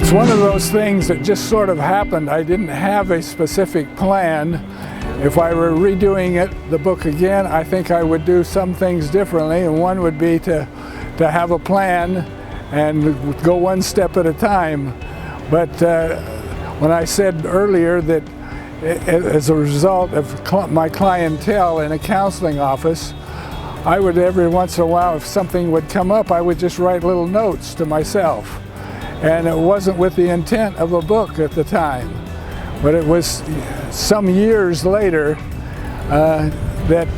It's one of those things that just sort of happened. I didn't have a specific plan. If I were redoing the book again, I think I would do some things differently, and one would be to have a plan and go one step at a time. But when I said earlier that as a result of my clientele in a counseling office, I would every once in a while, if something would come up, I would just write little notes to myself. And it wasn't with the intent of a book at the time. But it was some years later that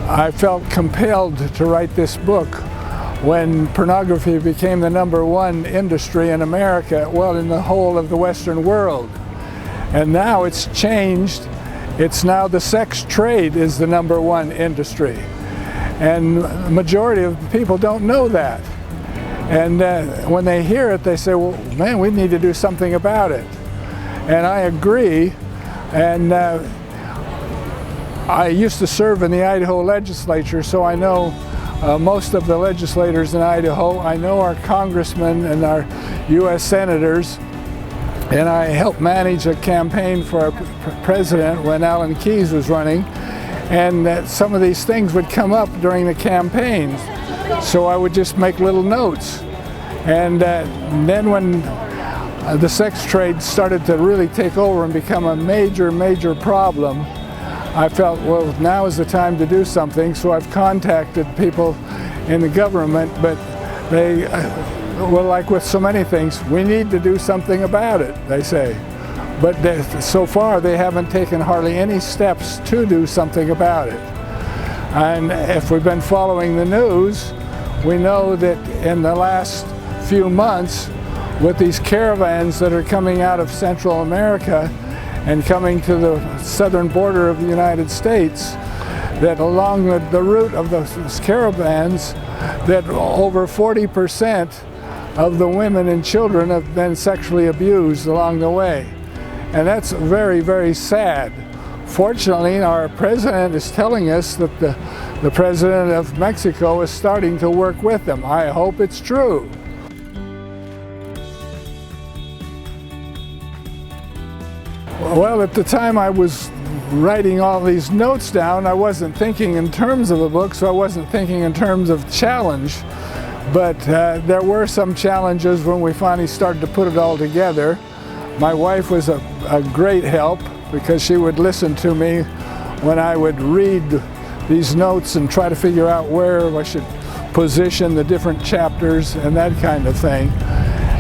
I felt compelled to write this book when pornography became the #1 industry in America, well, in the whole of the Western world. And now it's changed. It's now the sex trade is the #1 industry. And the majority of people don't know that. And when they hear it, they say, well, man, we need to do something about it. And I agree. And I used to serve in the Idaho legislature, so I know most of the legislators in Idaho. I know our congressmen and our U.S. senators. And I helped manage a campaign for our president when Alan Keyes was running. And some of these things would come up during the campaigns. So I would just make little notes. And then when the sex trade started to really take over and become a major, major problem, I felt, well, now is the time to do something. So I've contacted people in the government, but they, well, like with so many things, we need to do something about it, they say. But so far, they haven't taken hardly any steps to do something about it. And if we've been following the news, we know that in the last few months, with these caravans that are coming out of Central America and coming to the southern border of the United States, that along the route of those caravans, that over 40% of the women and children have been sexually abused along the way. And that's very, very sad. Fortunately, our president is telling us that the president of Mexico is starting to work with them. I hope it's true. Well, at the time I was writing all these notes down, I wasn't thinking in terms of a book, so I wasn't thinking in terms of challenge. But there were some challenges when we finally started to put it all together. My wife was a great help because she would listen to me when I would read these notes and try to figure out where I should position the different chapters and that kind of thing.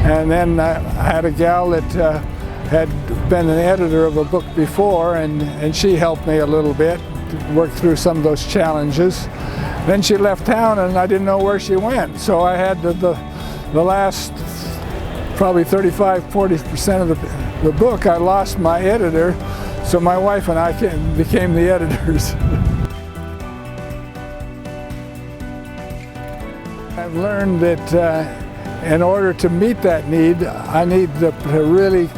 And then I had a gal that had been an editor of a book before, and she helped me a little bit to work through some of those challenges. Then she left town and I didn't know where she went, so I had the last probably 35–40% of the book, I lost my editor, so my wife and I became the editors. I've learned that in order to meet that need, I need to really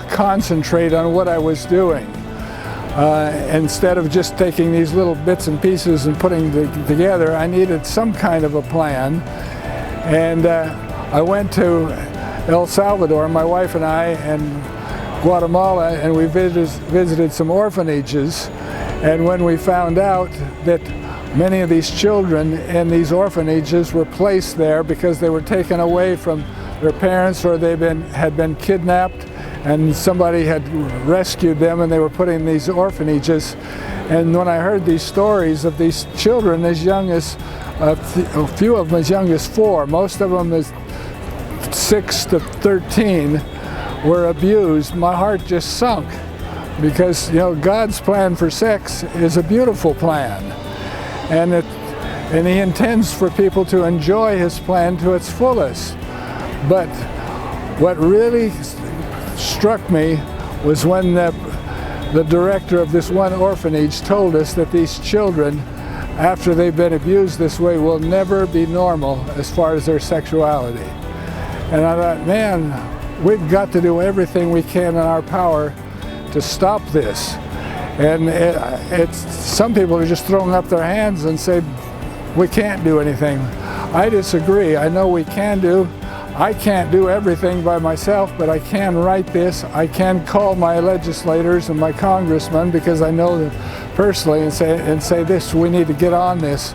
concentrate on what I was doing. Instead of just taking these little bits and pieces and putting them together, I needed some kind of a plan. And I went to El Salvador, my wife and I, and Guatemala, and we visited some orphanages. And when we found out that many of these children in these orphanages were placed there because they were taken away from their parents, or they had been kidnapped and somebody had rescued them and they were put in these orphanages. And when I heard these stories of these children as young as, a few of them as young as 4, most of them as 6 to 13, were abused, my heart just sunk. Because, you know, God's plan for sex is a beautiful plan. And He intends for people to enjoy His plan to its fullest. But what really struck me was when the director of this one orphanage told us that these children, after they've been abused this way, will never be normal as far as their sexuality. And I thought, man, we've got to do everything we can in our power to stop this. And some people are just throwing up their hands and say, we can't do anything. I disagree. I know we can do. I can't do everything by myself, but I can write this. I can call my legislators and my congressmen, because I know them personally, and say this, we need to get on this.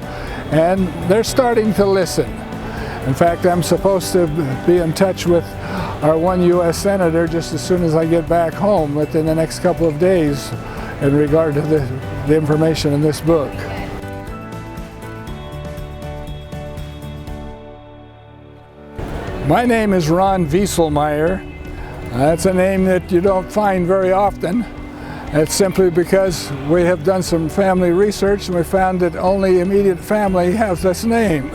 And they're starting to listen. In fact, I'm supposed to be in touch with our one U.S. Senator just as soon as I get back home, within the next couple of days, in regard to the information in this book. My name is Ron Vieselmeyer. That's a name that you don't find very often. It's simply because we have done some family research and we found that only immediate family has this name.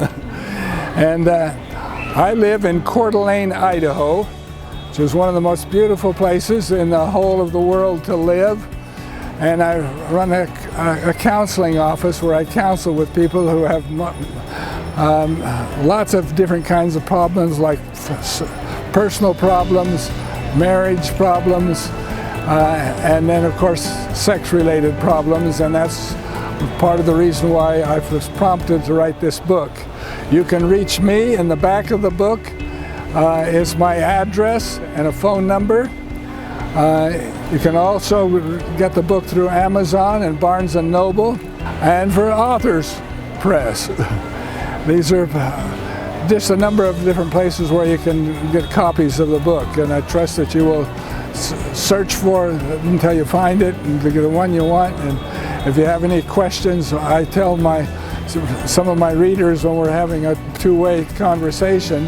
And I live in Coeur d'Alene, Idaho, which is one of the most beautiful places in the whole of the world to live. And I run a counseling office where I counsel with people who have lots of different kinds of problems, like personal problems, marriage problems, and then of course sex-related problems, and that's part of the reason why I was prompted to write this book. You can reach me. In the back of the book is my address and a phone number. You can also get the book through Amazon and Barnes & Noble, and for Authors Press. These are just a number of different places where you can get copies of the book, and I trust that you will search for it until you find it and get the one you want. And if you have any questions, I tell some of my readers when we're having a two-way conversation,